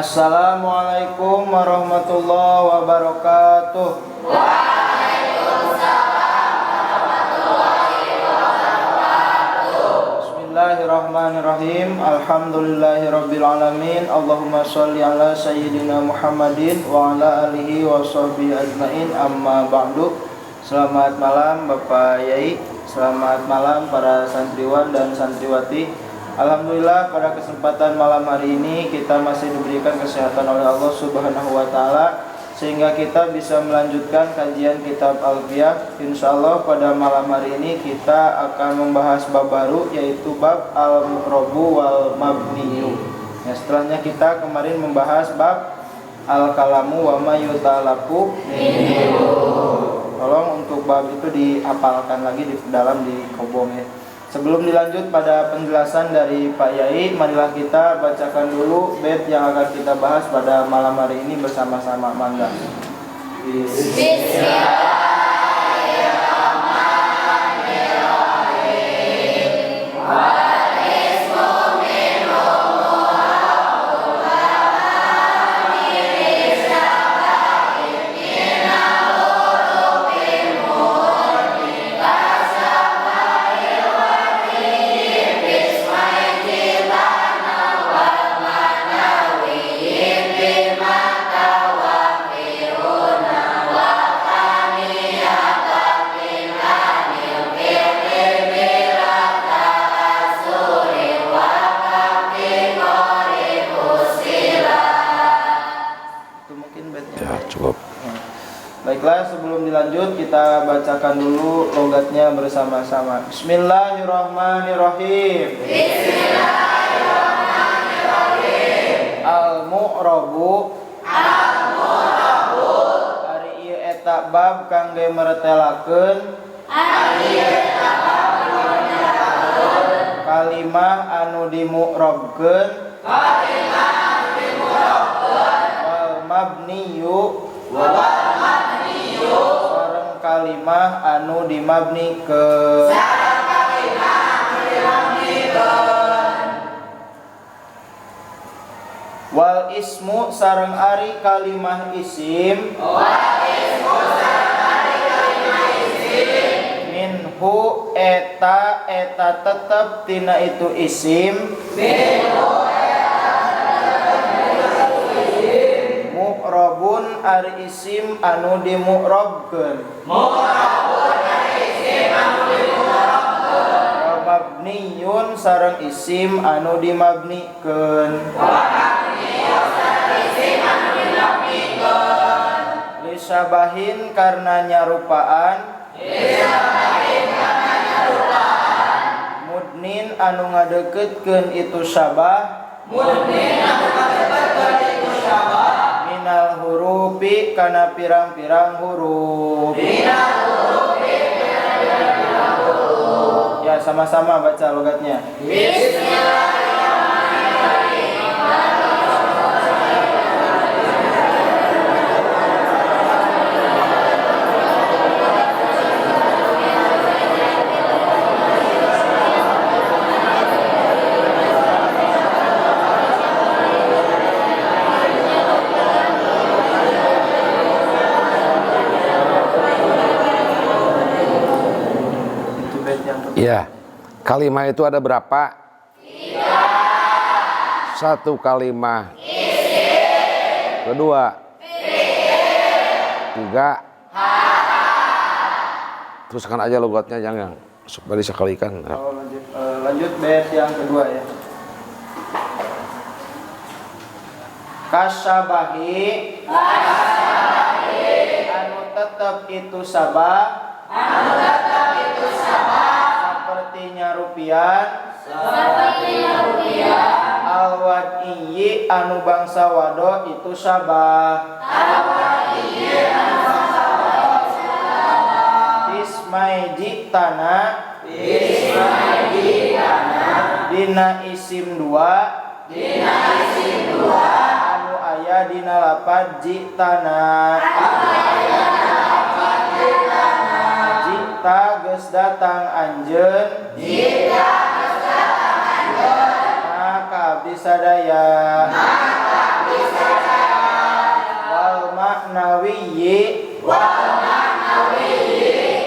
Assalamualaikum warahmatullahi wabarakatuh. Waalaikumsalam warahmatullahi wabarakatuh. Bismillahirrahmanirrahim. Alhamdulillahirabbil alamin. Allahumma shalli ala sayyidina Muhammadin wa ala alihi wa sahbihi ajmain. Amma ba'du. Selamat malam Bapak Yai. Selamat malam para santriwan dan santriwati. Alhamdulillah pada kesempatan malam hari ini kita masih diberikan kesehatan oleh Allah Subhanahu wa taala sehingga kita bisa melanjutkan kajian kitab Alfiyah. Insyaallah pada malam hari ini kita akan membahas bab baru yaitu bab al-mu'rabu wal mabniyu. Ya, setelahnya kita kemarin membahas bab al-kalamu wa ma yutalaku minhu. Tolong untuk bab itu dihafalkan lagi di dalam di kobong ya. Sebelum dilanjut pada penjelasan dari Pak Yai, marilah kita bacakan dulu bait yang akan kita bahas pada malam hari ini bersama-sama. Mangga. Bismillahirrahmanirrahim. Baiklah, sebelum dilanjut kita bacakan dulu logatnya bersama-sama. Bismillahirrahmanirrahim. Bismillahirrahmanirrahim. Al-mu'rabu ari ieu eta bab kangge meretelakeun kalimah anu dimu'rabkeun wal mabniyu sareng kalimah anu dimabnikeun. Wal ismu sareng ari kalimah isim minhu eta tetep tina itu isim mu'rabun ari isim anu dimu'rabkeun wa mabniyun sareng isim anu dimabnikeun lisabahin karena nyarupaan mudnin anu ngadeukeutkeun itu sabah minal hurufi kana pirang-pirang huruf. Ya, sama-sama baca logatnya. Ya, kalimah itu ada berapa? 3. Satu kalimah. Kedua. 3. Teruskan aja logatnya jangan supaya disekalikan. Lanjut bait yang kedua ya. Kasabahi anu tetep itu sabah sepertinya rupiah al-wad'iyyi anu bangsa wado itu sabah ismai jitana dina isim 2 anu aya dina lapad jitana jita geus datang anjeun maka abdi sadaya wal maknawiyyi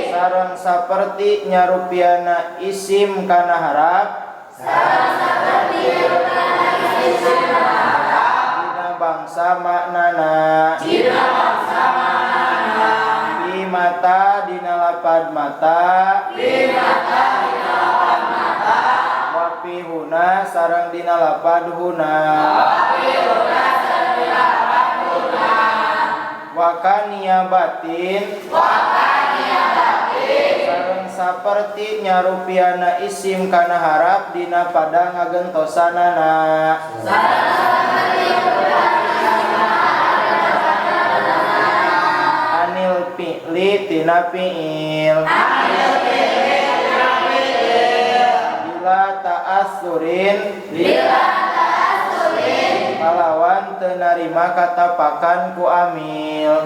sareng saperti nyarupiana isim kana harap dina bangsa maknana di mata dina lapad mata wa fi huna sareng dina lapad huna wa kaniya batin sareng saperti nyarupiana isim kana harap dina pada ngagentosanana anil fi'li tina fi'il bila ta'assurin kalawan teu narima katapakan ku amil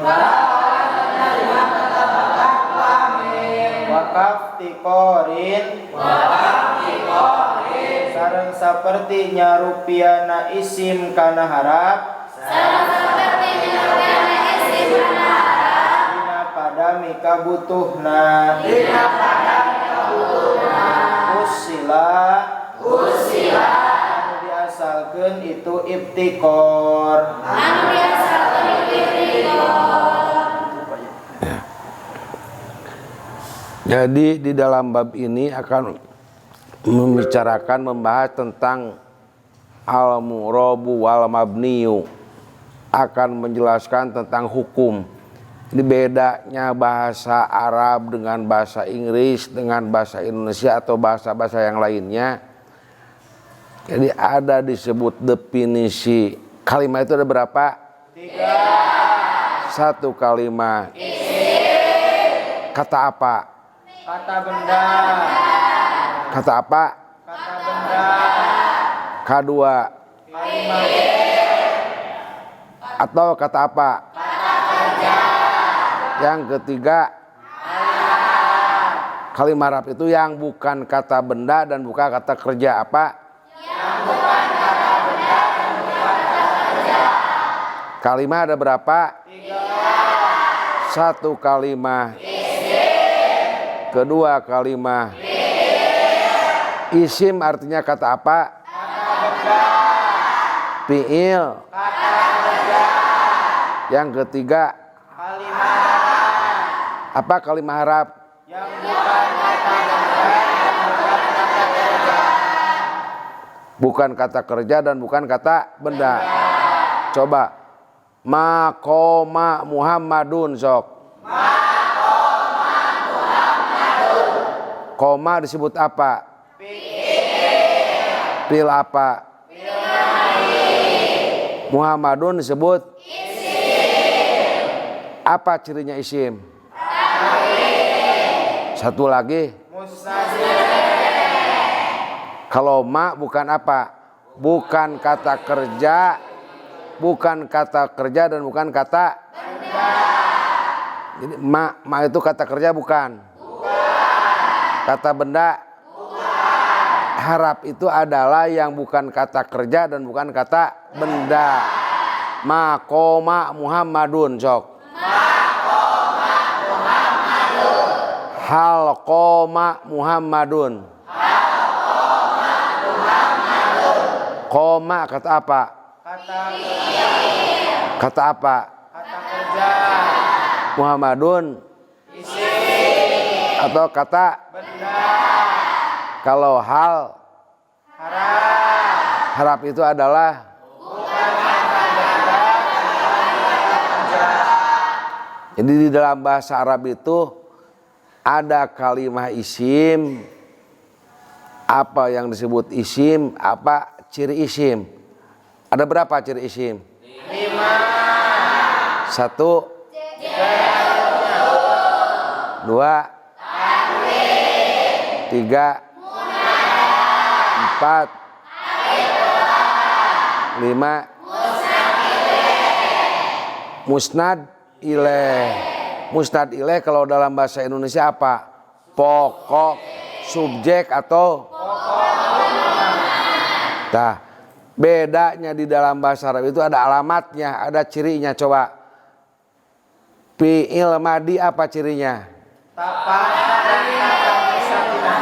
wakaf tikorin sareng saperti nyarupiana isim kana harap dina pada mika butuhna usila anu diasalkeun itu ibtikor Jadi di dalam bab ini akan membahas tentang al-mu'rabu wal mabniyu, akan menjelaskan tentang hukum. Ini bedanya bahasa Arab dengan bahasa Inggris, dengan bahasa Indonesia atau bahasa-bahasa yang lainnya. Jadi ada disebut definisi. Kalimat itu ada berapa? 3. Satu kalimat. Kata apa? Kata benda. Kata apa? Kata benda. Kedua. Kalimat. Atau kata apa? Kata kerja. Yang ketiga. Kalimat Arab itu yang bukan kata benda dan bukan kata kerja apa? Yang bukan kata benda dan bukan kata kerja. Kalimat ada berapa? 3. Satu kalimat. Kedua kalimat. Isim artinya kata apa? Kata benda. Fi'il. Kata kerja. Yang ketiga. Kalimat. Apa kalimat Arab? Yang bukan kata benda dan bukan kata kerja. Bukan kata kerja dan bukan kata benda. Coba. Maqoma Muhammadun sok. Koma disebut apa? Fi'il apa? Muhammadun disebut isim. Apa cirinya isim? Satu lagi. Kalau ma bukan apa? Bukan kata kerja, bukan kata kerja dan bukan kata benda. Jadi ma itu kata kerja bukan? Kata benda. Harap itu adalah yang bukan kata kerja dan bukan kata benda. Maqoma Muhammadun sok. Maqoma Muhammadun. Halqoma Muhammadun. Halqoma Muhammadun. Koma kata apa? Kata Kata apa? kata kerja. Muhammadun Isim. atau kata Benda. kalau hal Harap. harap itu adalah jadi di dalam bahasa Arab itu ada kalimat isim, apa yang disebut isim, apa ciri isim. Ada berapa ciri isim? 5. 1, 2, 3, 4, 5. Musnad ilaih. Musnad ilaih kalau dalam bahasa Indonesia apa? Pokok, subjek atau nah, Bedanya di dalam bahasa Arab itu ada alamatnya, ada cirinya. Coba fi'il madi apa cirinya?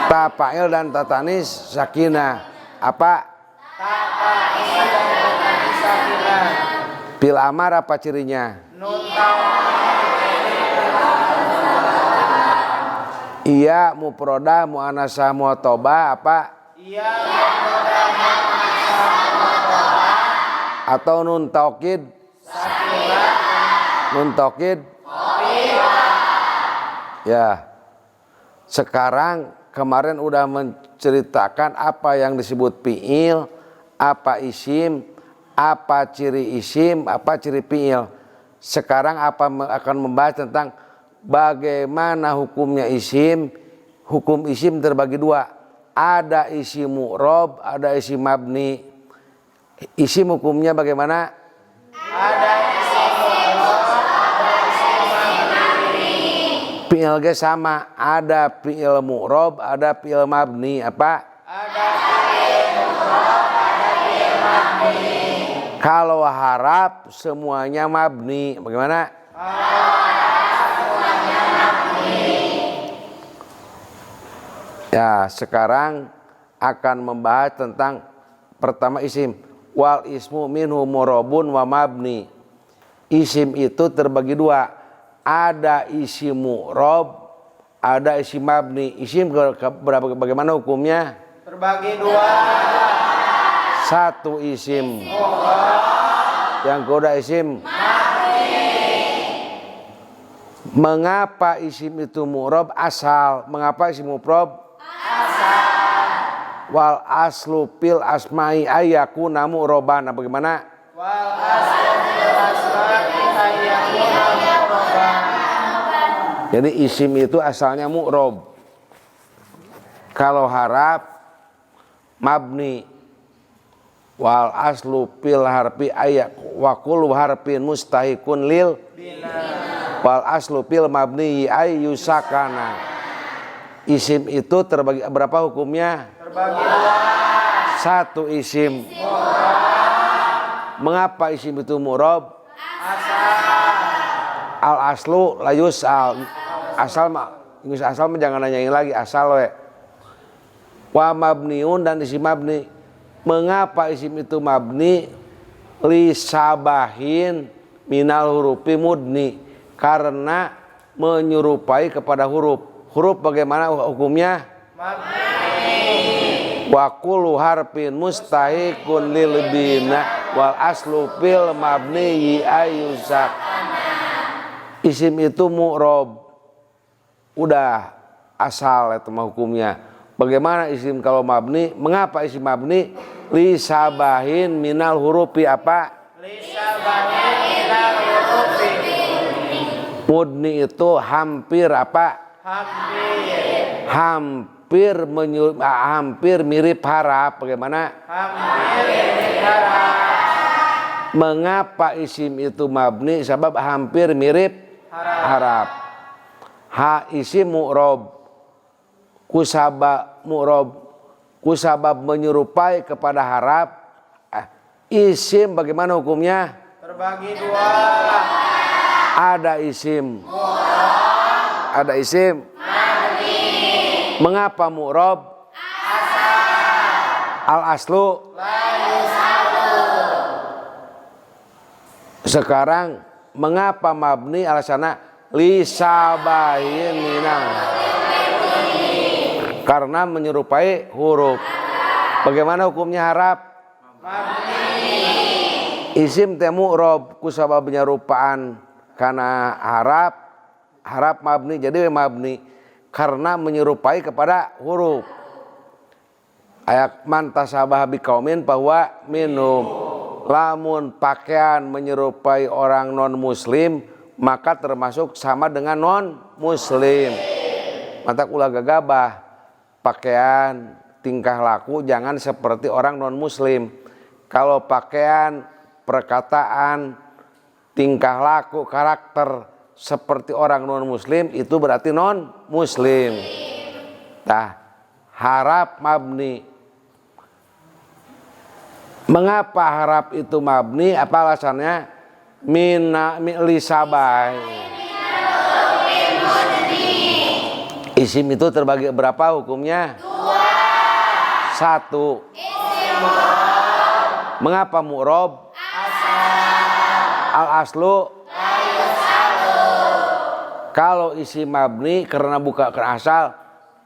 Tafa'il dan tatanis sakinah. Apa? Fi'il amar apa cirinya? Iya mufrodah muannasah mu'tobah apa? Atau nun taukid? Nun taukid? Ya. Sekarang kemarin udah menceritakan apa yang disebut fi'il, apa isim, apa ciri isim, apa ciri fi'il. Sekarang akan membahas tentang bagaimana hukumnya isim. Hukum isim terbagi dua. Ada isim mu'rob, ada isim mabni. Isim hukumnya bagaimana? Ada isim mu'rob, ada isim mabni. Fi'il ge sama, ada fi'il mu'rob, ada fi'il mabni. Apa? Ada fi'il mu'rob, ada fi'il mabni. Kalau harap semuanya mabni. Bagaimana? Semuanya mabni. Ya, sekarang akan membahas tentang pertama isim. Wal ismu minhu murobun wa mabni. Isim itu terbagi dua. Ada isim mu'rob, ada isim mabni. Isim bagaimana hukumnya? Terbagi dua. Satu isim. Yang kedua isim mengapa isim itu mu'rob? Asal. Mengapa isim mu'rob? Wal aslu pil asma'i ayyakuna mu'roban. Bagaimana? Wal aslu fil asma'i ayyakuna mu'roban. Jadi isim itu asalnya mu'rob. Kalau harap mabni. Wal aslu pil harfi ayyak wa kullu harfin mustahikun lil Bina. wal aslu pil mabni ayyusakana. Isim itu terbagi berapa hukumnya? Terbagi dua. Satu isim. Mengapa isim itu mu'rob? Al aslu la yus'al. Asal jangan nanyain lagi, asal we. Wa mabniun dan isim mabni. Mengapa isim itu mabni? Li sabahin minal hurufi mudni. Karena menyerupai kepada huruf. Huruf bagaimana hukumnya? Mabni. Wa kullu harfin mustahiqun lil bina wal aslu fil mabni ayyusak. Isim itu mu'rob. Udah asal itu hukumnya. Bagaimana isim kalau mabni? Mengapa isim mabni? Li sabahin minal hurufi apa? Li sabahin minal hurufi. Mudni itu hampir apa? Hampir mirip harap. Bagaimana? Hampir mirip harap. Mengapa isim itu mabni? Sebab hampir mirip harap. Ha isim mu'rob. Kusabab mu'rob. Kusabab menyerupai kepada harap. Isim bagaimana hukumnya? Terbagi dua. Ada isim. Ada isim. Mengapa mu'rob? Al aslu. Sekarang mengapa mabni alasannya li sabahin minang? Karena menyerupai huruf. Bagaimana hukumnya harap? Isim temu rob kusabab penyerupaan karena harap mabni jadi mabni karena menyerupai kepada huruf. Ayat man tasabah biqaumin bahwa minum. Lamun pakaian menyerupai orang non muslim maka termasuk sama dengan non muslim. Mata ulah gagabah pakaian tingkah laku jangan seperti orang non muslim. Kalau pakaian perkataan tingkah laku karakter seperti orang non muslim itu berarti non muslim. Nah, harap mabni. Mengapa harap itu mabni? Apa alasannya? Lisabai. Isim itu terbagi berapa hukumnya? 1. Mengapa mu'rob? Al-aslu. Kalau isim mabni karena buka ke asal,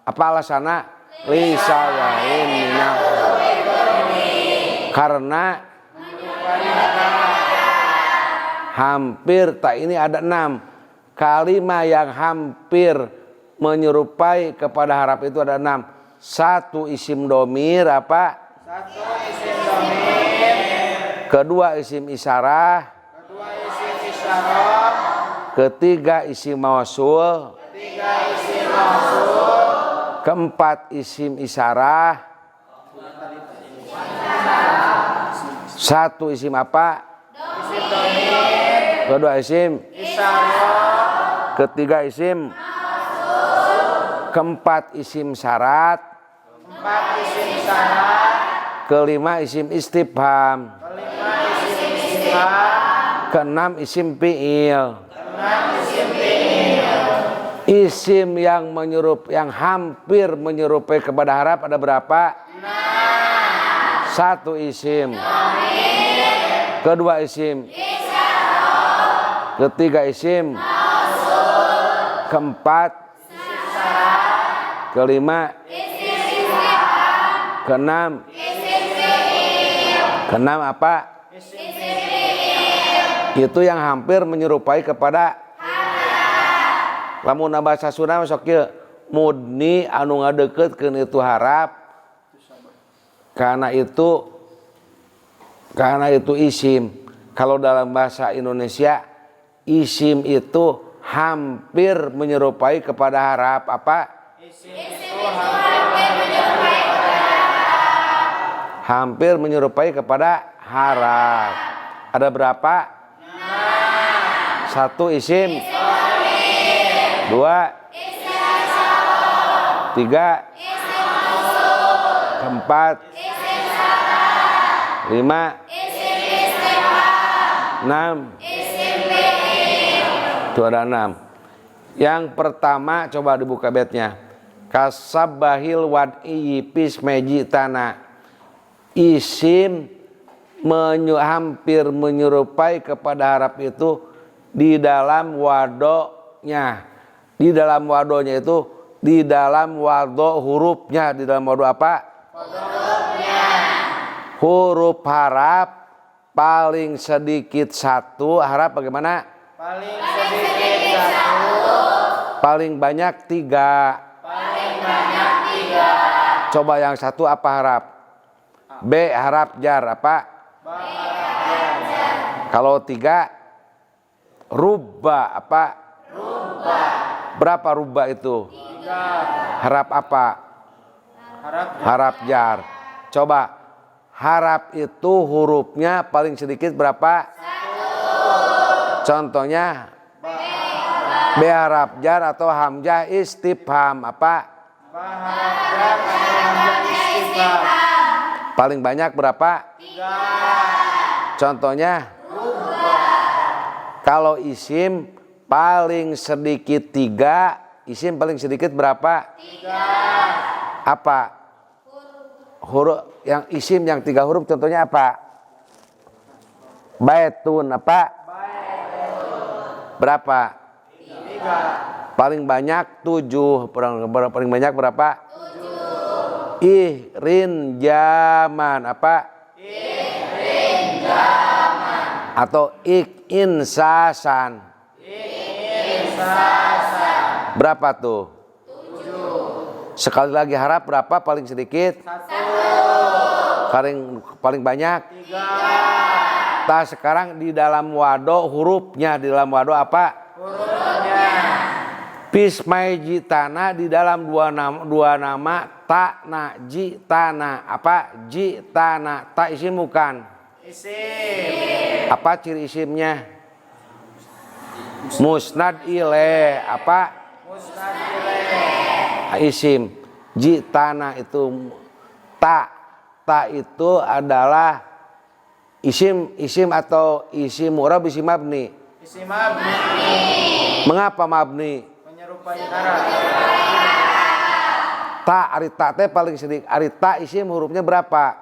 apa alasannya? Lisawain minah. Karena hampir tak ini ada 6 kalimat yang hampir menyerupai kepada harap itu ada 6. 1 isim domir apa? 1 isim domir. 2 isim isyarah. 2 isim isyarah. 3 isim mausul. 3 isim mausul. 4 isim isyarah. 1 isim apa? Isim domir. 2 isim Isyarah. 3 isim mausul. 4 isim syarat. 4 isim syarat. 5 isim istifham. 5 isim istifham. 6 isim fi'il. 6 isim fi'il. Isim yang hampir menyerupai kepada harap ada berapa? 1 isim. 2 isim. 3 isim. 4 5 6 apa? Itu yang hampir menyerupai kepada lamun bahasa Sunda sok kieu mudni anu ngadeukeutkeun itu harap karena itu isim. Kalau dalam bahasa Indonesia isim itu hampir menyerupai kepada harap apa? Hampir menyerupai kepada harap. Ada berapa? 1 isim. 2 3 4 5 6 itu ada 6. Yang pertama coba dibuka betnya. Kasabahil wad'i pismeji tanah. Isim hampir menyerupai kepada harap itu di dalam wadoknya. Di dalam wadonya itu di dalam wado hurufnya. Di dalam wado apa? Hurufnya. Huruf harap paling sedikit 1. Harap bagaimana? Paling sedikit 1. Paling banyak 3. Paling banyak 3. Coba yang 1 apa harap? B harap jar apa? Ba harap jar. Kalau 3 rubba apa? Rubba. Berapa rubba itu? 3. Harap apa? Harap jar. Coba harap itu hurufnya paling sedikit berapa? 1. Contohnya B harap jar atau hamzah istifham apa? Ba harap jar atau hamzah istifham. Paling banyak berapa? 3. Contohnya Rubba. kalau isim paling sedikit 3, isim paling sedikit berapa? 3. Apa? Huruf yang isim yang 3 huruf contohnya apa? Baitun apa? Berapa? 3. Paling banyak 7. Paling banyak berapa? 7. Ihrin jaman apa? Ihrin jaman. Atau insasan. Insasan. Berapa tuh? 7. Sekali lagi harap berapa paling sedikit? 1. Paling banyak? 3. Nah sekarang di dalam wado hurufnya, di dalam wado apa? Hurufnya. Pismai jitana di dalam dua nama ta na jitana apa? Jitana ta isim bukan? Isim. Apa ciri isimnya? Musnad ilaih apa? Musnad ilaih. Isim. Jitana itu ta itu adalah Isim atau isim mu'rab, isim mabni? Isim mabni. Mengapa mabni? Menyerupai harap. Ta, ari ta teh paling sedikit. Ari ta isim hurufnya berapa?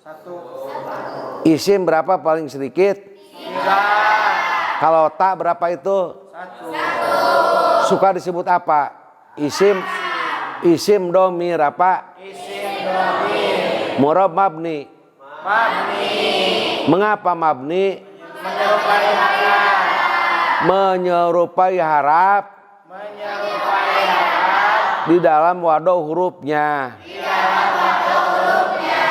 1. Isim berapa paling sedikit? 3. Kalau ta berapa itu? 1. Suka disebut apa? Isim domir apa? Isim domir. Mu'rab mabni. Mabni. Mengapa mabni? Menyerupai harap. Menyerupai harap Menyerupai harap. di dalam wadah hurufnya. Di dalam wadah hurufnya.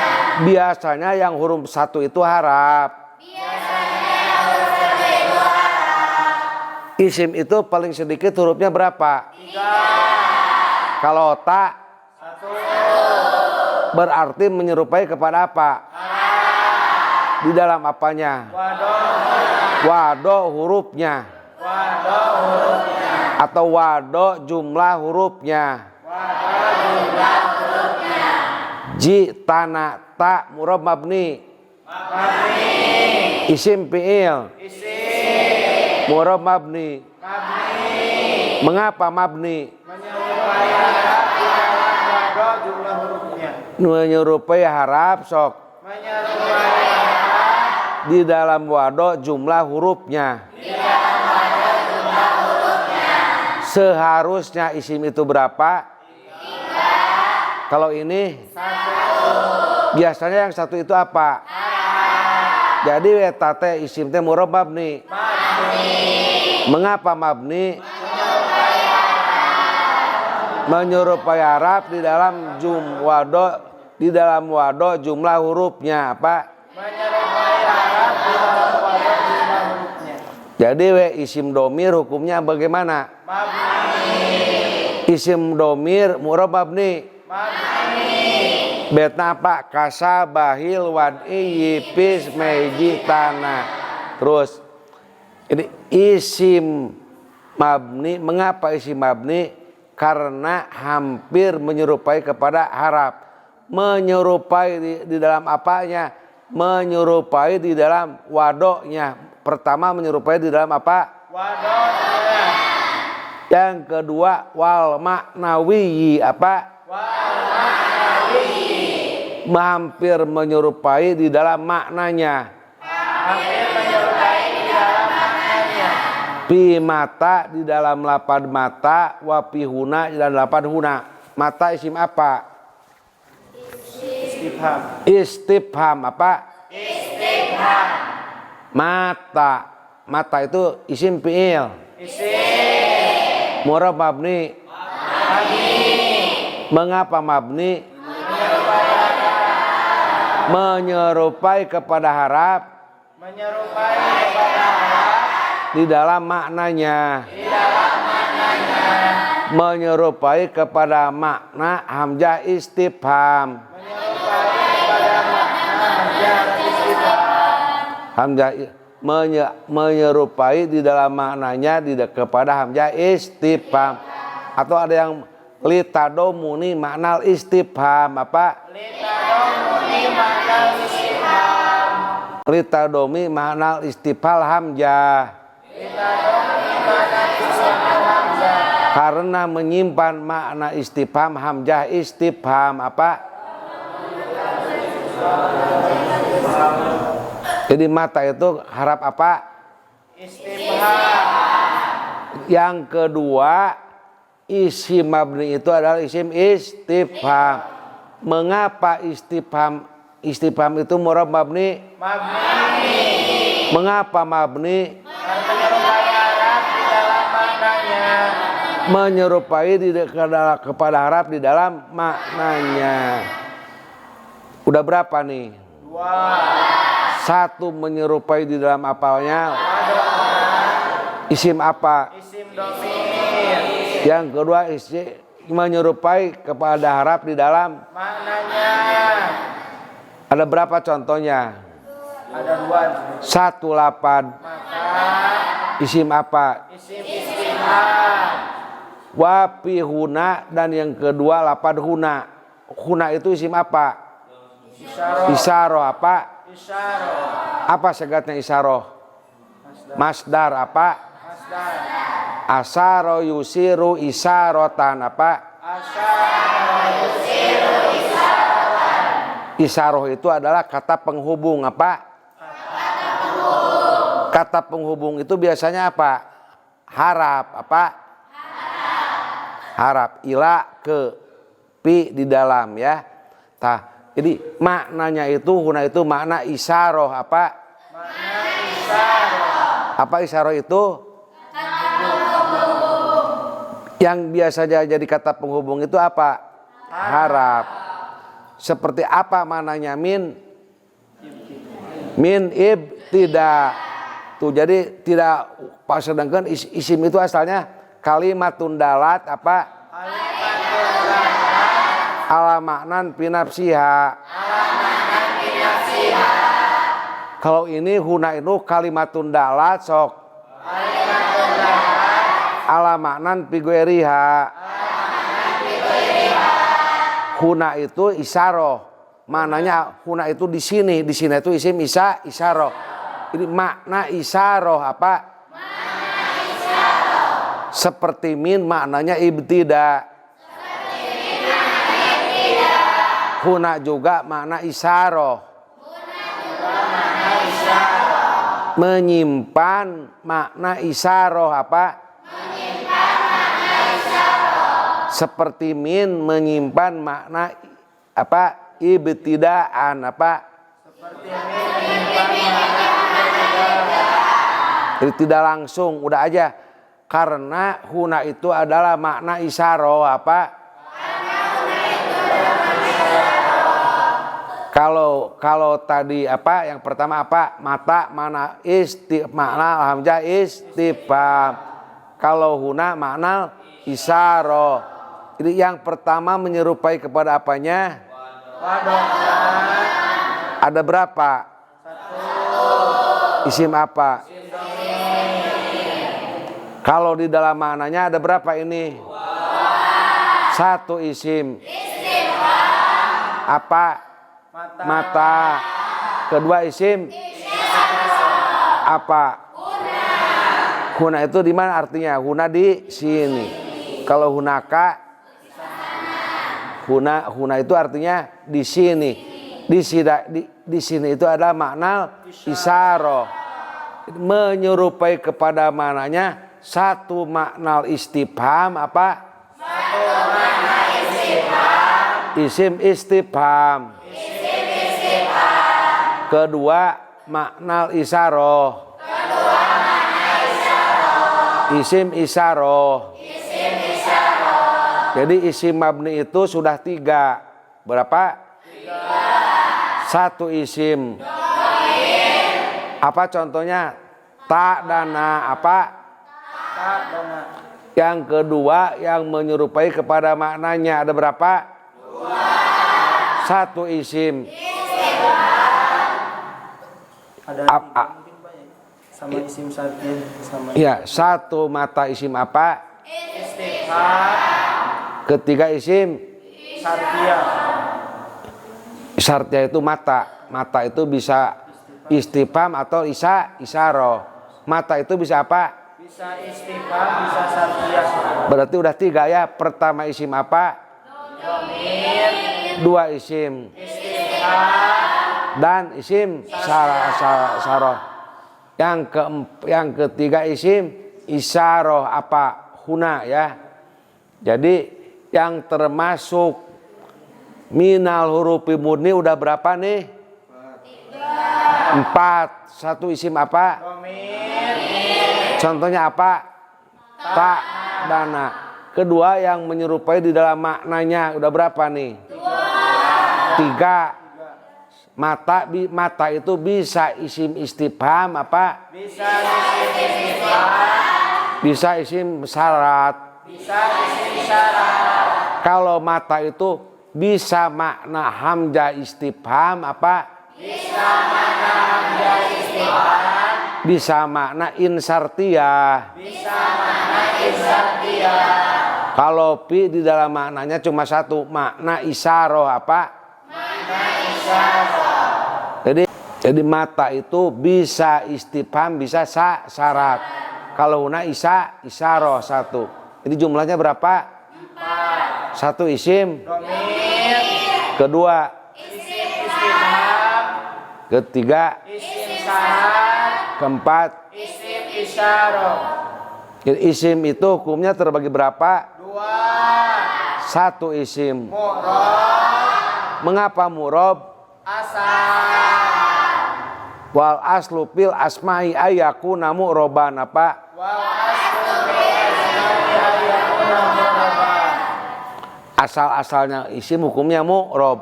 Biasanya yang huruf 1 itu harap. Isim itu paling sedikit hurufnya berapa? 3. Kalau ta 1. berarti menyerupai kepada apa? Di dalam apanya? Wadah hurufnya. Wadah hurufnya. Atau wadah jumlah hurufnya. Wadah jumlah hurufnya. Ji tana ta mu'rab mabni. Mabni. Isim fi'il. Isim. Mu'rab mabni. Mabni. Mengapa mabni? Menyerupai harap di dalam wadah jumlah hurufnya. Menyerupai harap sok. Menyerupai harap Di dalam wadah jumlah hurufnya. di dalam wadah jumlah hurufnya. Seharusnya isim itu berapa? 3. Kalau ini 1. biasanya yang 1 itu apa? Jadi eta teh isim teh mu'rab mabni. Mabni. Mengapa mabni? Menyerupai harap di dalam wadah jumlah hurufnya apa? Menyerupai harap di dalam wadah jumlah hurufnya. Jadi isim domir hukumnya bagaimana? Mabni. Isim domir mu'rab mabni. Mabni. Betna apa? Kasabahil wad'i yipis meji tanah. Terus ini isim mabni. Mengapa isim mabni? Karena hampir menyerupai kepada harap. Menyerupai di dalam apanya? Menyerupai di dalam wadoknya. Pertama menyerupai di dalam apa? Wadahnya. Yang kedua wal maknawi apa? Wal maknawi. Hampir menyerupai di dalam maknanya. Hampir menyerupai di dalam maknanya. Pi mata di dalam lapad mata, wapi huna dan lapad huna. Mata isim apa? Istifham. Istifham apa? Istifham. Mata. Mata itu isim fi'il. Isim. Mu'rab mabni. Mabni. Mengapa mabni? Menyerupai harap. Menyerupai kepada harap Menyerupai kepada harap di dalam maknanya. di dalam maknanya. Menyerupai kepada makna hamzah istifham. Menyerupai kepada makna hamzah istifham. Hamzah menyerupai di dalam maknanya kepada hamzah istifham. Atau ada yang litadomuni makna istifham apa? Litadomuni makna istifham. Litadomi makna istifhal hamzah. Litadomuni makna istifham hamzah. Karena menyimpan makna istifham hamzah istifham apa? Jadi mata itu harap apa? Istifham. Yang kedua isim mabni itu adalah isim istifham. Mengapa istifham? Istifham itu mu'rab mabni. Mabni. Mengapa mabni? Karena menyerupai harap di dalam maknanya. Menyerupai kepada harap di dalam maknanya. Udah berapa nih? 2. 1 menyerupai di dalam apanya? Isim apa? Isim domir. Yang kedua isim menyerupai kepada harap di dalam Maknanya. ada berapa contohnya? Ada 2. 1 lapad Maka isim apa? isim istifham. Wapi huna dan yang kedua lapad huna. Huna itu isim apa? Isyarah. Isyarah apa? Isyarah. Apa segatnya isyarah? Masdar apa? Masdar. Asyara yusiru isyaratan apa? Asyarah yusiru isyaratan. Isyarah itu adalah kata penghubung apa? Kata penghubung itu biasanya apa? Harap apa? Harap. Ila ke pi di dalam ya. Jadi maknanya itu huna itu makna isyarah apa? Makna isyarah. Apa isyarah itu? Yang biasanya jadi kata penghubung itu apa? Harap. Seperti apa maknanya min? Min ibtida. Tuh jadi tidak pas, sedangkan isim itu asalnya kalimatun dalat apa? Kalimatun dalat Ala maknan pinapsiha. ala maknan pinapsiha. Kalau ini huna itu kalimatun dalat sok Kalimatun dalat ala maknan pigueriha. Huna itu isyarah. Mananya huna itu di sini itu isim isyarah. Ini makna isyarah apa? Makna isyarah. Seperti min maknanya ibtida. Huna juga makna isyarah. Menyimpan makna isyarah apa? Menyimpan makna isyarah. Seperti min menyimpan makna apa? Ibtidaan apa? seperti menyimpan makna. Jadi tidak langsung, udah aja. Karena huna itu adalah makna isyarah apa? Kalau tadi apa? Yang pertama apa? Mata mana makna hamzah istifham. Kalau huna makna isyarah. Jadi yang pertama menyerupai kepada apanya? Ada berapa? Isim apa? Kalau di dalam maknanya ada berapa ini? Satu isim. Apa? Mata. Kedua isim. Apa? Huna itu di mana artinya? Huna di sini. Kalau hunaka, huna itu artinya di sini. Di sini itu adalah makna isyarah. Menyerupai kepada maknanya satu makna istifham apa? Satu makna istifham. Isim istifham. Kedua makna isyarah. Isim isyarah. Jadi isim mabni itu sudah 3. Berapa? 3. Satu isim. Apa contohnya? Ta dana apa? Yang kedua yang menyerupai kepada maknanya ada berapa? 2. Satu isim. Ada mungkin Pak ya. Sama isim sarfiyah sama. Ya, satu mata isim apa? Istifham. Ketiga isim Sarfiyah. Syartnya itu mata. Mata itu bisa istifham atau isyarah. Mata itu bisa apa? Bisa istifham, bisa sarfiyah. Berarti udah 3 ya. Pertama isim apa? Dhamir. 2 isim. Istifham. Dan isim syarah. Yang ketiga isim isyarah apa? Huna ya. Jadi yang termasuk minal hurufi mudni udah berapa nih? 4. Satu isim apa? Dhamir. Contohnya apa? Ta dana. Kedua yang menyerupai di dalam maknanya udah berapa nih? 3. Mata itu bisa isim istifham apa? Bisa isim istifham. Bisa isim syarat. Bisa isim syarat. Kalau mata itu bisa makna hamzah istifham apa? Bisa makna hamzah istifham. Bisa makna insartiyah. Bisa makna insartiyah. Kalau pi di dalam maknanya cuma satu, makna isyarah apa? Makna isyarah. Jadi Jadi mata itu bisa istifham, bisa syarat. Kalau huna isyarah satu. Ini jumlahnya berapa? 4. Satu isim, Domir. kedua, Isim istifham. ketiga, Isim syarat. keempat. Isim isyarah. Jadi isim itu hukumnya terbagi berapa? 2. Satu isim. Mu'rob. Mengapa mu'rob? Asal. Wal aslu fil asma'i ayakuna mu'roban apa? Wal aslu bil asma'i ayyakuna mu'roban. Asal-asalnya isim hukumnya mu'rob.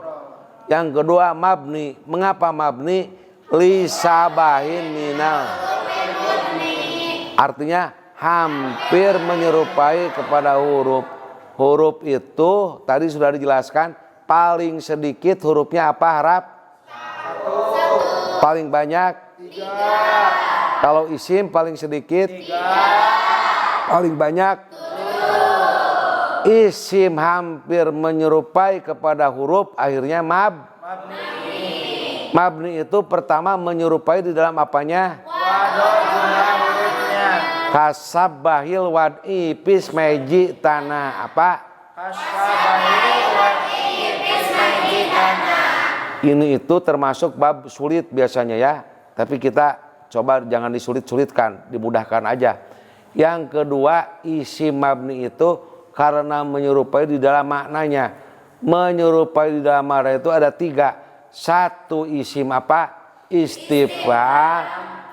Yang kedua mabni. Mengapa mabni? Li sabahin minal. Artinya hampir menyerupai kepada huruf. Huruf itu tadi sudah dijelaskan, paling sedikit hurufnya apa harap? Paling banyak? 3. Kalau isim paling sedikit? 3. Paling banyak? Isim hampir menyerupai kepada huruf, akhirnya mabni itu pertama menyerupai di dalam apanya? Wado jumlah hurufnya. Kasabahil wad'i pis meji tanah apa? Kasabahil wad'i pis meji tanah. Ini itu termasuk bab sulit biasanya ya. Tapi kita coba jangan disulit-sulitkan, dimudahkan aja. Yang kedua isim mabni itu karena menyerupai di dalam maknanya. Menyerupai di dalam makna itu ada 3. Satu isim apa? Istifham.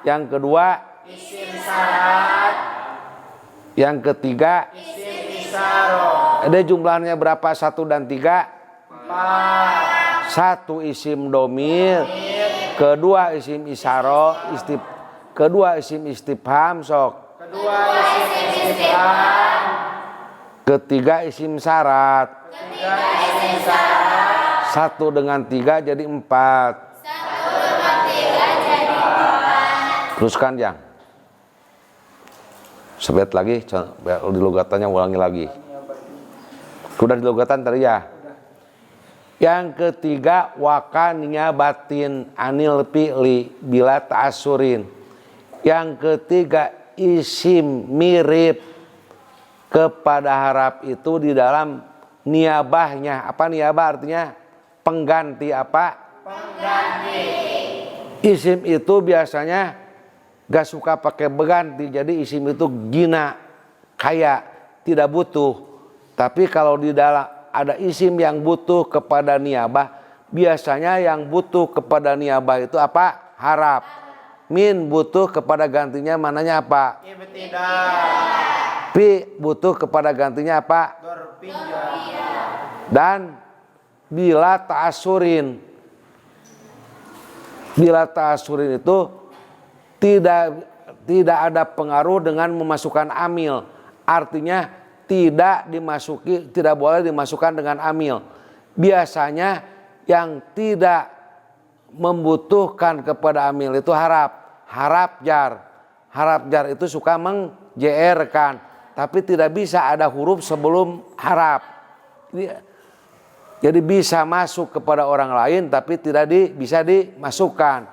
Yang kedua Isim syarat. yang ketiga Isim isyarah. ada jumlahnya berapa? 1 dan 3? 4. Satu isim domir, kedua isim isyarah, kedua isim istifham sok, Kedua isim istifham. ketiga isim syarat. 3 isim syarat. 1 dengan 3 jadi 4. Teruskan yang sebet lagi, di logatannya ulangi lagi. Sudah di logatan tadi ya. Yang ketiga wakaninya batin anil fi'li bila ta'asurin. Yang ketiga isim mirip kepada harap itu di dalam niabahnya. Apa niabah artinya? Pengganti apa? Pengganti. Isim itu biasanya gak suka pakai berganti. Jadi isim itu gina, kaya, tidak butuh. Tapi kalau di dalam ada isim yang butuh kepada niabah, biasanya yang butuh kepada niabah itu apa? Harap. Min butuh kepada gantinya mananya apa? Ibtidah. Fi butuh kepada gantinya apa? Dorpiyah. Dan bila ta'asurin. Bila ta'asurin itu tidak ada pengaruh dengan memasukkan amil. Artinya tidak boleh dimasukkan dengan amil. Biasanya yang tidak membutuhkan kepada amil itu harap jar. Harap jar itu suka meng-jr-kan, tapi tidak bisa ada huruf sebelum harap. Jadi bisa masuk kepada orang lain tapi tidak bisa dimasukkan.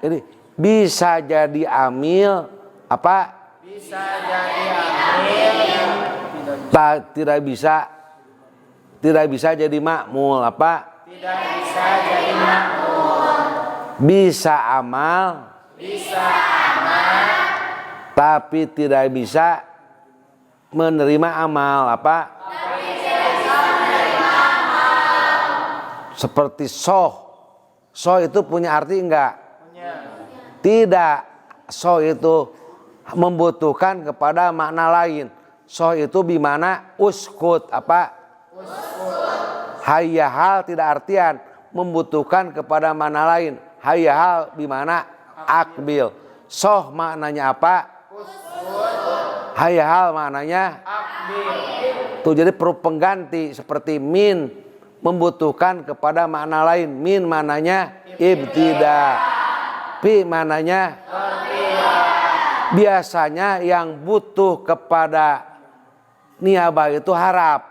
Jadi bisa jadi amil apa? Bisa jadi amil. Tidak bisa jadi makmul apa? Tidak bisa jadi makmul. Bisa amal. Bisa amal. Tapi tidak bisa menerima amal apa? Seperti soh. Soh itu punya arti enggak? Punya. Tidak. Soh itu membutuhkan kepada makna lain. Soh itu bimana uskut apa? Uskut. Hayyahal tidak artian membutuhkan kepada makna lain. Hayyahal bimana akbil. Soh maknanya apa? Uskut. Hayyahal maknanya Akbil. Tuh jadi perlu pengganti seperti min membutuhkan kepada makna lain. Min maknanya ibtida. Fi maknanya biasanya yang butuh kepada niabah itu harap.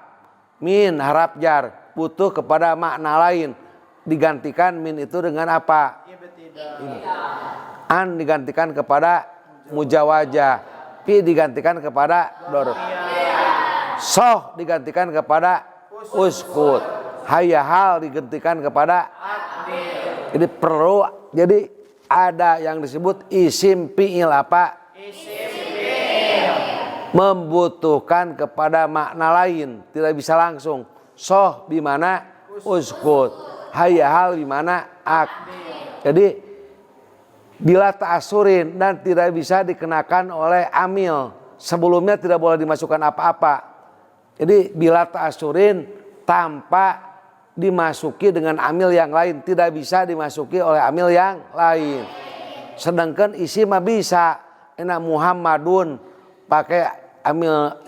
Min harap jar butuh kepada makna lain. digantikan min itu dengan apa? Ini. An digantikan kepada mujawajah, fi digantikan kepada dor, soh digantikan kepada uskut, hayahal digantikan kepada. Jadi perlu, jadi ada yang disebut isim fi'il apa? Isim fi'il. Membutuhkan kepada makna lain, tidak bisa langsung. Soh bimana uskut, hayahal bimana ak. Jadi bila ta'asurin dan tidak bisa dikenakan oleh amil, sebelumnya tidak boleh dimasukkan apa-apa. Jadi bila ta'asurin tanpa dimasuki dengan amil yang lain, tidak bisa dimasuki oleh amil yang lain. Sedangkan isim mah bisa, enak Muhammadun pakai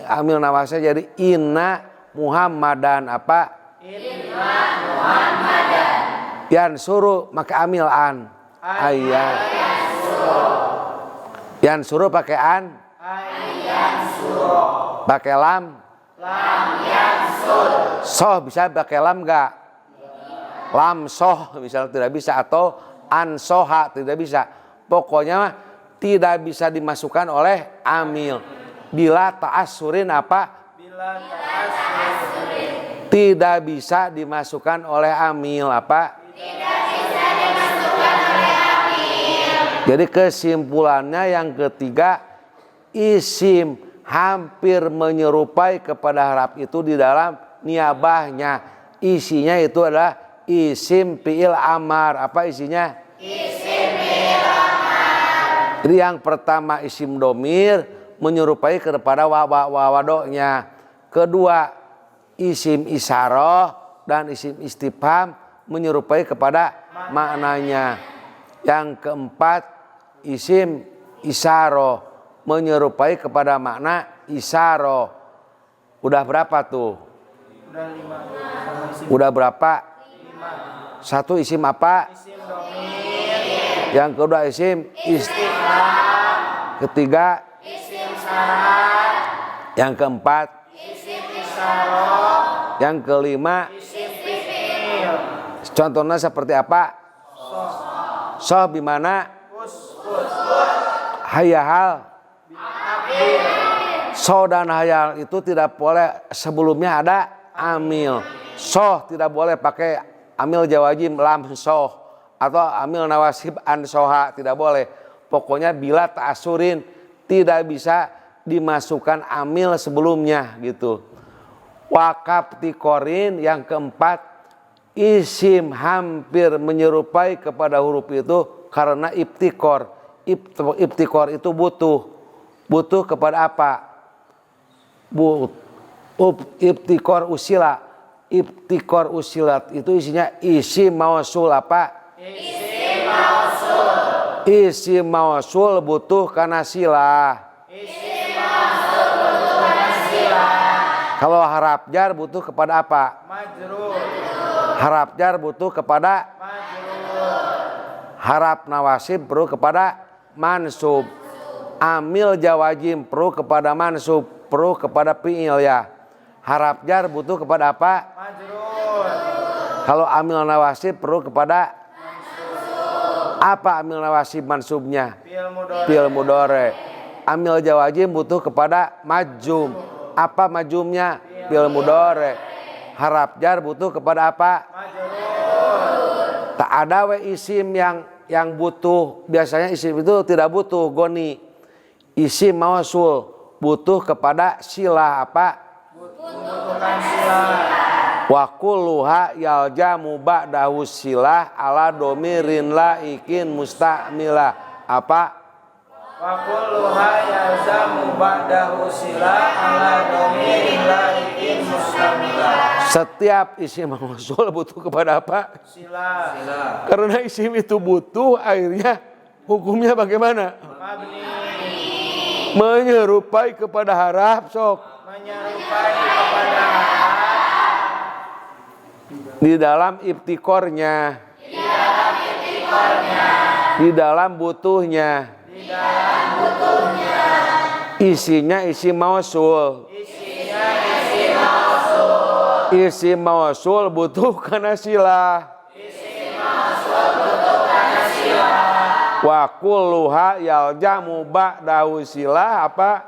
amil nawasnya jadi inna Muhammadan apa? Inna Muhammadan. Yan suruh pakai amil an. Ayat. Yan suruh pakai an. Ayat suruh. Pakai lam. Lam yan sur. Soh bisa pakai lam enggak? Lam soh misalnya tidak bisa, atau an soha tidak bisa. Pokoknya tidak bisa dimasukkan oleh amil. Bila ta'asurin apa? Bila ta'asurin. Tidak bisa dimasukkan oleh amil apa? Tidak bisa dimasukkan oleh amil. Jadi kesimpulannya yang ketiga, isim hampir menyerupai kepada harap itu di dalam niabahnya. Isinya itu adalah isim fi'il amar. Apa isinya? Isim fi'il amar. Jadi yang pertama isim domir menyerupai kepada wawadoknya. Kedua isim isyarah dan isim istifham menyerupai kepada maknanya. Yang keempat isim isyarah menyerupai kepada makna isyarah. Udah berapa tuh? Udah 5. Udah berapa? 5. Satu isim apa? Isim domir. Yang kedua isim Istifham. ketiga Isim syarat. yang keempat, Isim isyarah. yang kelima. Isim fi'il. Contohnya seperti apa? Soh bimana? Hayahal. So dan hayal itu tidak boleh sebelumnya ada amil. Soh tidak boleh pakai amil jawazim lam soh atau amil nawasib an soha, tidak boleh. Pokoknya bila ta'asurin tidak bisa dimasukkan amil sebelumnya gitu. Wakaf tikorin yang keempat, isim hampir menyerupai kepada huruf itu karena ibtikor. Ibtikor itu butuh kepada apa? Ibtikor usila. Ibtikor usilat itu isinya isim mausul apa? Isim mausul. Isim mausul butuh karena sila. Isim mausul butuh karena sila. Kalau harap jar butuh kepada apa? Majrur. Harap jar butuh kepada Majrur. harap nawasib perlu kepada mansub. Amil jawazim perlu kepada mansub, perlu kepada fi'il ya. Harap jar butuh kepada apa? Majrur. Kalau amil nawasib perlu kepada apa? Amil nawasib mansubnya fi'il mudhari. Amil jawazim butuh kepada majum. Apa majumnya? Fi'il mudhari. Harap jar butuh kepada apa? Majrur. Tak ada isim yang butuh. Biasanya isim itu tidak butuh goni. Isim mausul butuh kepada sila apa? Membutuhkan sila. Wa kulluha yaljamu ba'dahu silah ala domirin laikin mustakmilah. Apa? Wa kulluha yalzamu ba'dahu sila ala domirin laikin mustamila. Setiap isim mausul butuh kepada apa? Sila. Karena isim itu butuh, akhirnya hukumnya bagaimana? Mabni. Menyerupai kepada haraf sok. Menyerupai kepada haraf. Di dalam ibtikornya. Di dalam butuhnya. Isinya isim mausul. Isim mausul butuh karena sila. Wa kulluha yaljamu ba'dahu silah apa?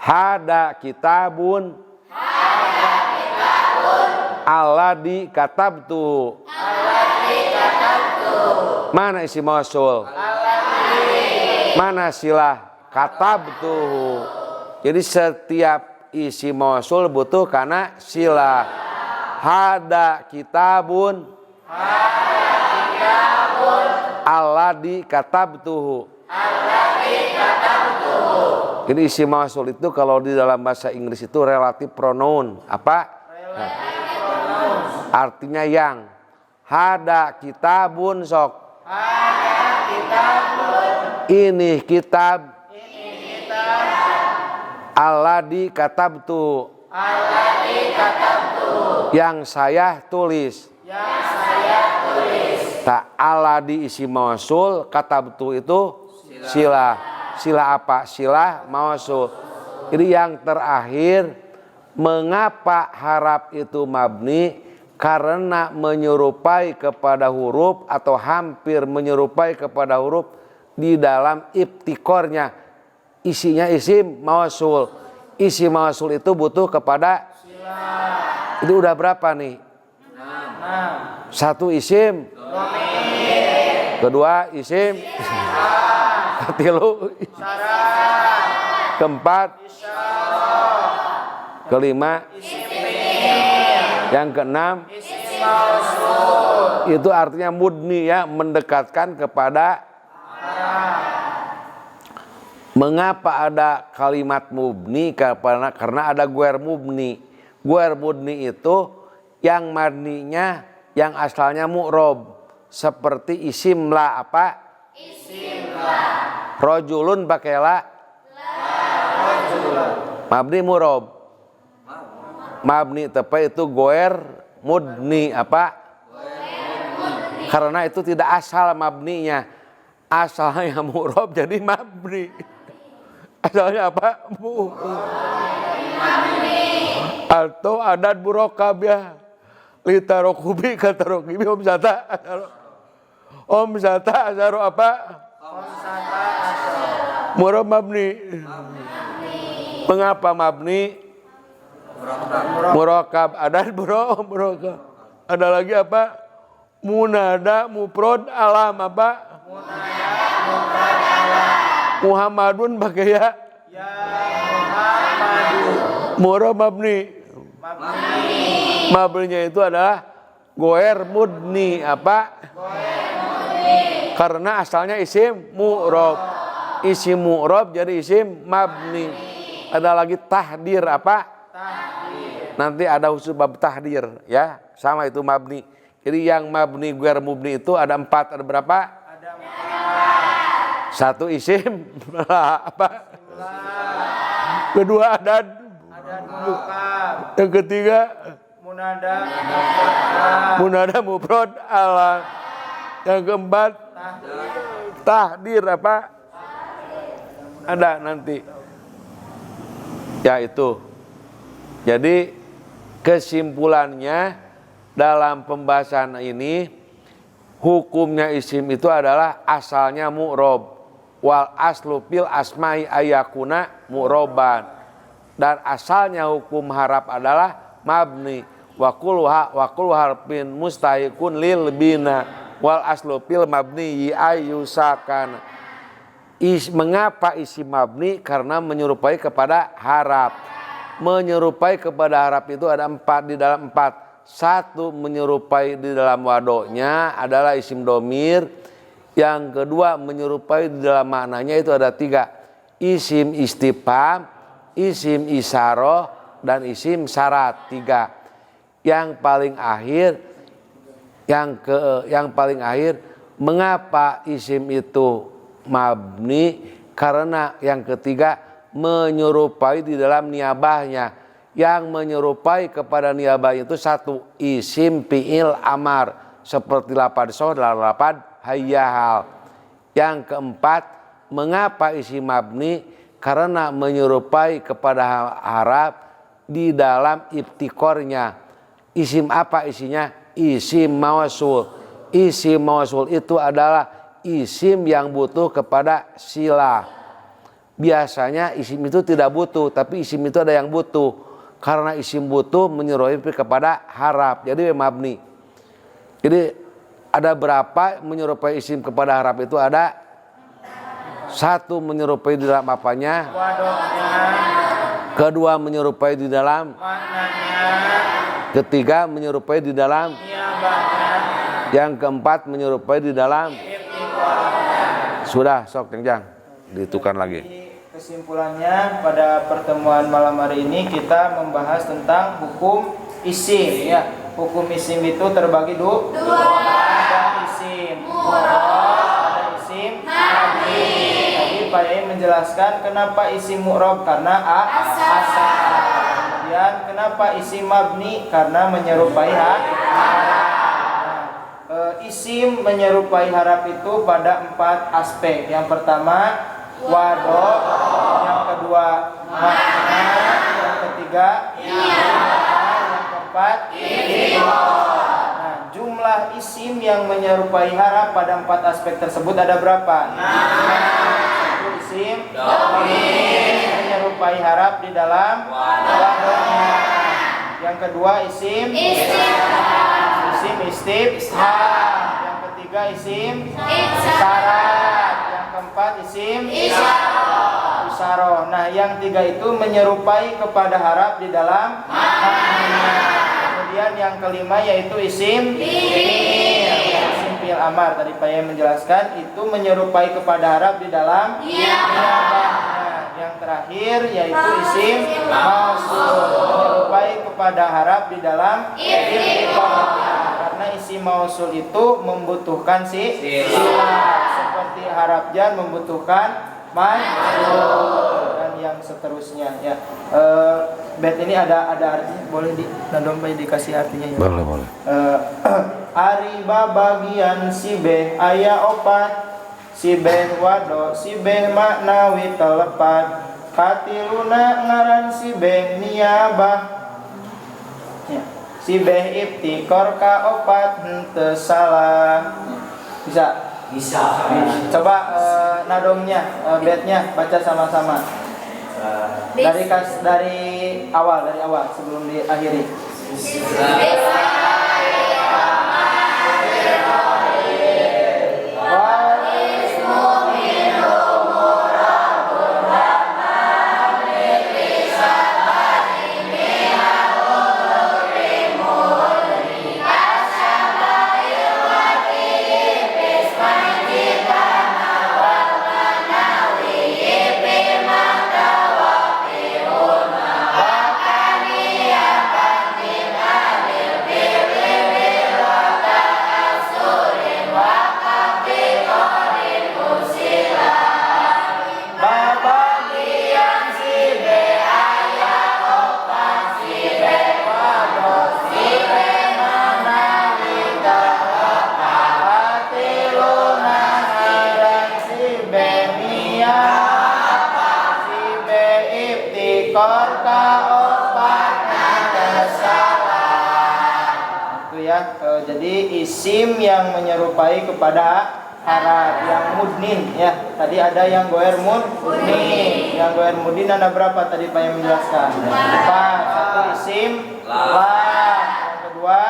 Hada kitabun alladzi katabtu. Mana isi mausul? Mana silah? Katabtuhu. Jadi setiap isi mausul butuh karena silah. Hada kitabun alladzi katabtuhu. Jadi isi mausul itu kalau di dalam bahasa Inggris itu relatif pronoun. Apa? Artinya yang. Hada kitabun sok. Ini kitab. Alladzi katabtu. Yang saya tulis. Tak alladzi isi mausul, katabtu itu silah. Silah apa? Silah mausul. Jadi yang terakhir, mengapa harap itu mabni? Karena menyerupai kepada huruf atau hampir menyerupai kepada huruf di dalam ibtikornya. Isinya isim mausul. Isi mausul itu butuh kepada silah. Itu udah berapa nih? 1 isim. Kedua isim. Ketilu. Keempat. Kelima. Yang keenam. Itu artinya mudni ya, mendekatkan kepada. Mengapa ada kalimat mubni? Karena ada guer mubni. Guer mubni itu yang madninya yang asalnya mu'rob. Seperti isim la apa? Isim la. Rojulun pakai la. Mabni mu'rob. Mabni tepai itu guer mudni apa? Karena itu tidak asal mabninya. Asalnya mu'rob jadi mabni. Asalnya apa? Atau adat burokab ya. Litarokubi katarokibi om sata. Om sata asaru apa? Mu'rob mabni. Mengapa mabni? Murokab. Adat burokab. Ada lagi apa? Munada mufrad alam apa? Muhammadun pakai ya. Mu'rob mabni. Mabninya itu adalah goer mudni apa? Karena asalnya isim mu'rob. Isim mu'rob jadi isim mabni. Ada lagi tahdir apa? Nanti ada khusus bab tahdir ya. Sama itu mabni. Jadi yang mabni goer mubni itu ada 4. Ada berapa? Ada 4. 1 isim apa? Kedua adat murokab. Yang ketiga munada mufrad alam. Yang keempat tahdir apa? Ada nanti. Ya itu. Jadi kesimpulannya dalam pembahasan ini hukumnya isim itu adalah asalnya mu'rob. Wal aslu fil asma'i ayakuna mu'roban. Dan asalnya hukum harap adalah mabni. Wa kullu harfin mustahiqun lil bina. Wal aslu fil mabni ayyusakan. Mengapa isim mabni? Karena menyerupai kepada harap. Menyerupai kepada harap itu ada 4 di dalam 4. 1 menyerupai di dalam wadoknya adalah isim domir. Yang kedua menyerupai di dalam maknanya itu ada 3. Isim istifham, isim isyarah, dan isim syarat 3. Yang paling akhir, mengapa isim itu mabni? Karena yang ketiga menyerupai di dalam niabahnya. Yang menyerupai kepada niabah itu 1 isim fi'il amar seperti lapad soh dalam lapad hayyahal. Yang keempat, mengapa isim mabni? Karena menyerupai kepada harap di dalam ibtikornya. Isim apa isinya? Isim mausul. Isim mausul itu adalah isim yang butuh kepada sila. Biasanya isim itu tidak butuh, tapi isim itu ada yang butuh. Karena isim butuh menyerupai kepada harap, jadi mabni. Jadi ada berapa menyerupai isim kepada harap itu? Ada satu menyerupai di dalam apanya, kedua menyerupai di dalam maknanya, ketiga menyerupai di dalam yang keempat menyerupai di dalam. Sudah, sok Jang, ditukar lagi. Kesimpulannya pada pertemuan malam hari ini kita membahas tentang hukum isim ya. Hukum isim itu terbagi dua. Ada isim mu'rab, ada isim mabni. Tadi Pak Yai menjelaskan kenapa isim mu'rab karena asal. Kemudian kenapa isim mabni karena menyerupai harap. Isim menyerupai harap itu pada 4 aspek. Yang pertama wado, yang kedua makna, yang ketiga yang keempat nah, jumlah isim yang menyerupai harap pada 4 aspek tersebut ada berapa? Satu isim menyerupai harap di dalam wadonya. Yang kedua isim istifham. Yang ketiga isim syarat. Yang keempat isim isyarah. Nah, yang tiga itu menyerupai kepada harap di dalam maknanya. Kemudian yang kelima yaitu isim fi'il amar. Tadi Pak Yai menjelaskan itu menyerupai kepada harap di dalam niyabahnya. Yang terakhir yaitu isim mausul menyerupai kepada harap di dalam i'rabnya. Karena isim mausul itu membutuhkan sila seperti harap jar membutuhkan majrur dan yang seterusnya ya. Bait ini ada artinya, boleh dikasih artinya ya. Boleh. Ariba bagian si beh aya opat, si beh wado, si beh maknawi telepat, katiluna ngaran si beh niyabah ya. Si beh ibtikor ka opat henteu salah. Bisa. Coba nadomnya, baitnya baca sama-sama. Dari awal sebelum diakhiri. Jadi isim yang menyerupai kepada harap yang mudnin ya. Tadi ada yang goer mudnin. Yang goer mudnin ada berapa tadi Pak yang menjelaskan? 4. Satu isim lam. Yang kedua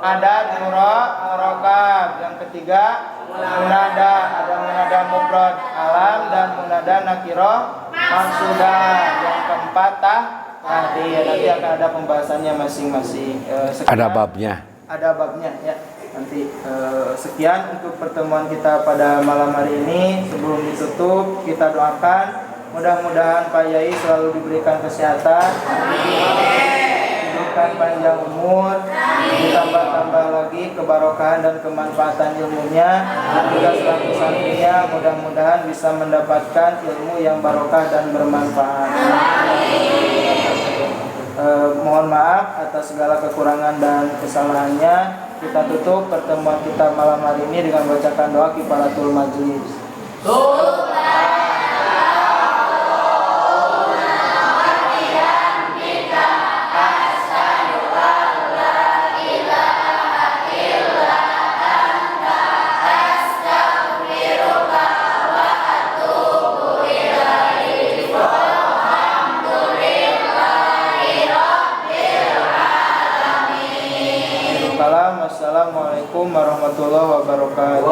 adat murokab. Yang ketiga munada. Ada munada mufrad alam dan munada nakiro maksudah. Yang keempat tadi nanti akan ada pembahasannya masing-masing. Ada babnya. Ada babnya ya. Nanti sekian untuk pertemuan kita pada malam hari ini. Sebelum ditutup kita doakan mudah-mudahan Pak Yai selalu diberikan kesehatan, diberikan panjang umur, ditambah-tambah lagi kebarokahan dan kemanfaatan ilmunya. Juga selaku santrinya mudah-mudahan bisa mendapatkan ilmu yang barokah dan bermanfaat. Mohon maaf atas segala kekurangan dan kesalahannya. Kita tutup pertemuan kita malam hari ini dengan bacakan doa kifaratul majlis. Assalamualaikum warahmatullahi wabarakatuh.